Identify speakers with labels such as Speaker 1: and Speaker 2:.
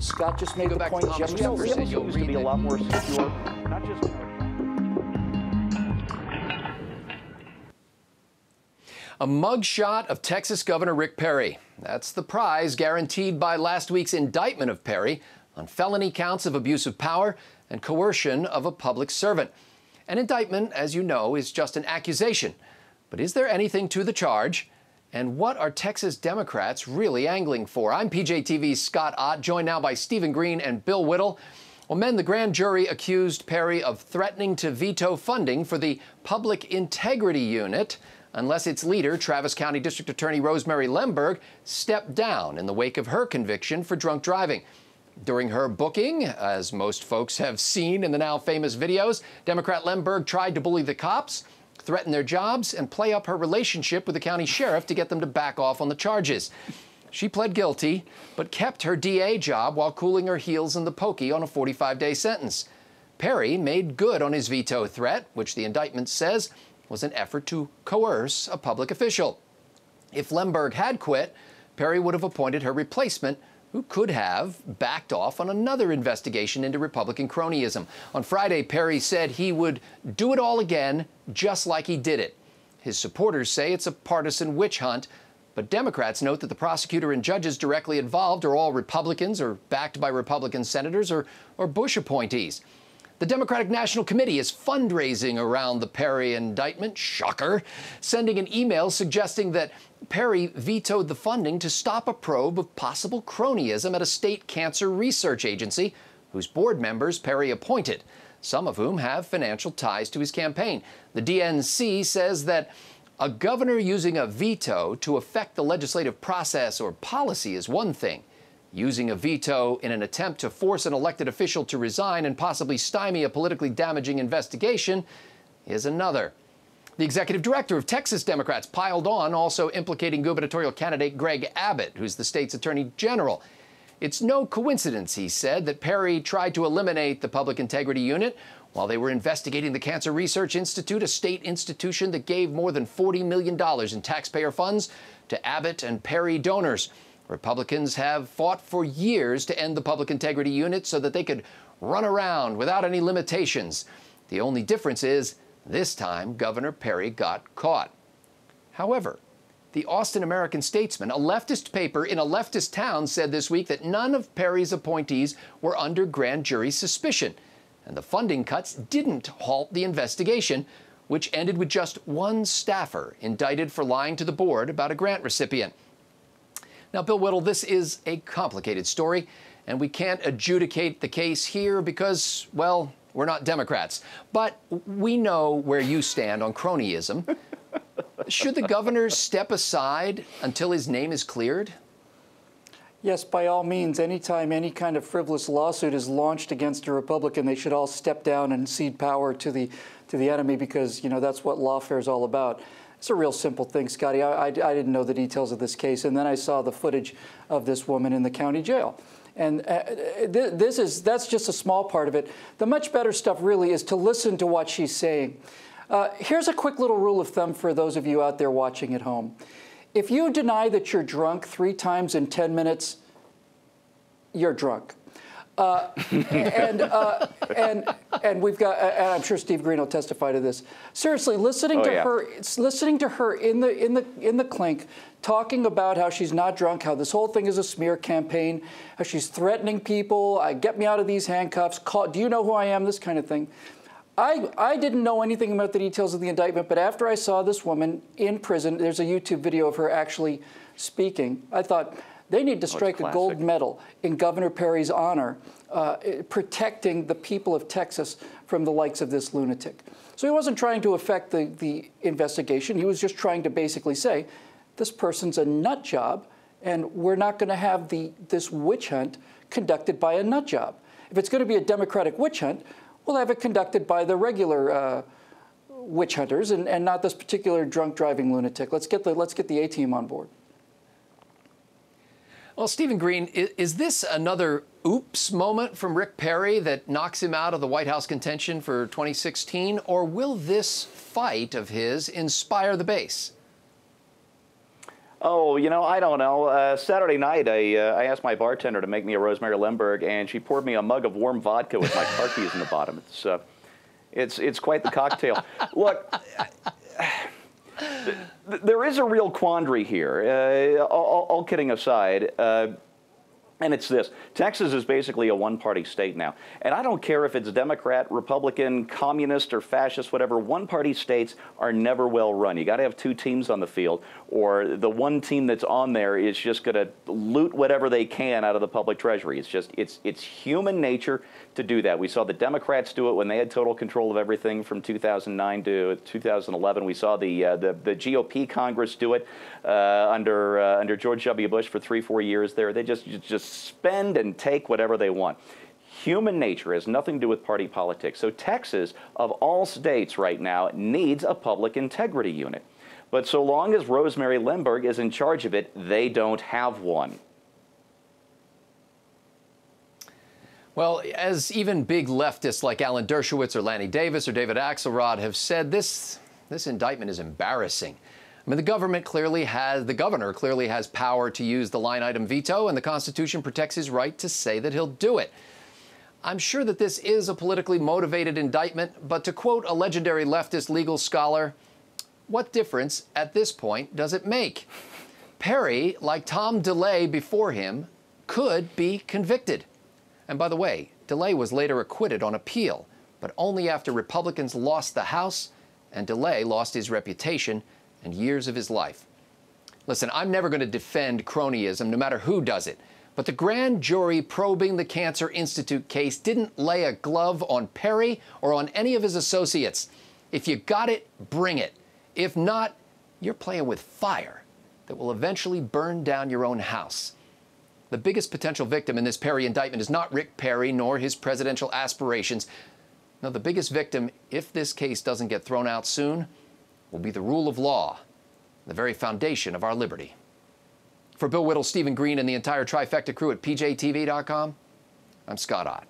Speaker 1: Scott just made the point.
Speaker 2: Jefferson, you'll read to be a lot more secure, not just in our...
Speaker 3: A mugshot of Texas Governor Rick Perry. That's the prize guaranteed by last week's indictment of Perry on felony counts of abuse of power and coercion of a public servant. An indictment, as you know, is just an accusation. But is there anything to the charge? And what are Texas Democrats really angling for? I'm PJTV's Scott Ott, joined now by Stephen Green and Bill Whittle. Well, men, the grand jury accused Perry of threatening to veto funding for the Public Integrity Unit unless its leader, Travis County District Attorney Rosemary Lemberg, stepped down in the wake of her conviction for drunk driving. During her booking, as most folks have seen in the now famous videos, Democrat Lemberg tried to bully the cops, threaten their jobs, and play up her relationship with the county sheriff to get them to back off on the charges. She pled guilty, but kept her DA job while cooling her heels in the pokey on a 45-day sentence. Perry made good on his veto threat, which the indictment says was an effort to coerce a public official. If Lemberg had quit, Perry would have appointed her replacement, who could have backed off on another investigation into Republican cronyism. On Friday, Perry said he would do it all again, just like he did it. His supporters say it's a partisan witch hunt, but Democrats note that the prosecutor and judges directly involved are all Republicans or backed by Republican senators or Bush appointees. The Democratic National Committee is fundraising around the Perry indictment, shocker, sending an email suggesting that Perry vetoed the funding to stop a probe of possible cronyism at a state cancer research agency whose board members Perry appointed, some of whom have financial ties to his campaign. The DNC says that a governor using a veto to affect the legislative process or policy is one thing. Using a veto in an attempt to force an elected official to resign and possibly stymie a politically damaging investigation is another. The executive director of Texas Democrats piled on, also implicating gubernatorial candidate Greg Abbott, who's the state's attorney general. It's no coincidence, he said, that Perry tried to eliminate the Public Integrity Unit while they were investigating the Cancer Research Institute, a state institution that gave more than $40 million in taxpayer funds to Abbott and Perry donors. Republicans have fought for years to end the Public Integrity Unit so that they could run around without any limitations. The only difference is, this time, Governor Perry got caught. However, the Austin American-Statesman, a leftist paper in a leftist town, said this week that none of Perry's appointees were under grand jury suspicion, and the funding cuts didn't halt the investigation, which ended with just one staffer indicted for lying to the board about a grant recipient. Now, Bill Whittle, this is a complicated story, and we can't adjudicate the case here because, well, we're not Democrats. But we know where you stand on cronyism. Should the governor step aside until his name is cleared?
Speaker 1: Yes, by all means. Anytime any kind of frivolous lawsuit is launched against a Republican, they should all step down and cede power to the enemy because, you know, that's what lawfare is all about. It's a real simple thing, Scotty. I didn't know the details of this case, and then I saw the footage of this woman in the county jail. And that's just a small part of it. The much better stuff really is to listen to what she's saying. Here's a quick little rule of thumb for those of you out there watching at home. If you deny that you're drunk 3 times in 10 minutes, you're drunk. And we've got, and I'm sure Steve Green will testify to this. Seriously, listening to her in the clink, talking about how she's not drunk, how this whole thing is a smear campaign, how she's threatening people, get me out of these handcuffs, do you know who I am, this kind of thing. I didn't know anything about the details of the indictment, but after I saw this woman in prison, there's a YouTube video of her actually speaking, I thought, they need to strike a gold medal in Governor Perry's honor, protecting the people of Texas from the likes of this lunatic. So he wasn't trying to affect the investigation. He was just trying to basically say, this person's a nut job, and we're not going to have this witch hunt conducted by a nut job. If it's going to be a Democratic witch hunt, we'll have it conducted by the regular witch hunters and not this particular drunk driving lunatic. Let's get the A-team on board.
Speaker 3: Well, Stephen Green, is this another oops moment from Rick Perry that knocks him out of the White House contention for 2016, or will this fight of his inspire the base?
Speaker 2: Oh, I don't know. Saturday night, I asked my bartender to make me a Rosemary Lemberg, and she poured me a mug of warm vodka with my car keys in the bottom. It's quite the cocktail. Look, there is a real quandary here, all kidding aside. And it's this. Texas is basically a one-party state now. And I don't care if it's Democrat, Republican, communist, or fascist, whatever. One-party states are never well run. You got to have two teams on the field, or the one team that's on there is just going to loot whatever they can out of the public treasury. It's human nature to do that. We saw the Democrats do it when they had total control of everything from 2009 to 2011. We saw the GOP Congress do it under George W. Bush for 3-4 years there. They just spend and take whatever they want. Human nature has nothing to do with party politics. So Texas, of all states right now, needs a public integrity unit. But so long as Rosemary Lemberg is in charge of it, they don't have one.
Speaker 3: Well, as even big leftists like Alan Dershowitz or Lanny Davis or David Axelrod have said, this indictment is embarrassing. I mean, the governor clearly has power to use the line item veto, and the Constitution protects his right to say that he'll do it. I'm sure that this is a politically motivated indictment, but to quote a legendary leftist legal scholar, what difference at this point does it make? Perry, like Tom DeLay before him, could be convicted. And by the way, DeLay was later acquitted on appeal, but only after Republicans lost the House and DeLay lost his reputation and years of his life. Listen, I'm never going to defend cronyism, no matter who does it. But the grand jury probing the Cancer Institute case didn't lay a glove on Perry or on any of his associates. If you got it, bring it. If not, you're playing with fire that will eventually burn down your own house. The biggest potential victim in this Perry indictment is not Rick Perry nor his presidential aspirations. No, the biggest victim, if this case doesn't get thrown out soon, will be the rule of law, the very foundation of our liberty. For Bill Whittle, Stephen Green, and the entire Trifecta crew at pjtv.com, I'm Scott Ott.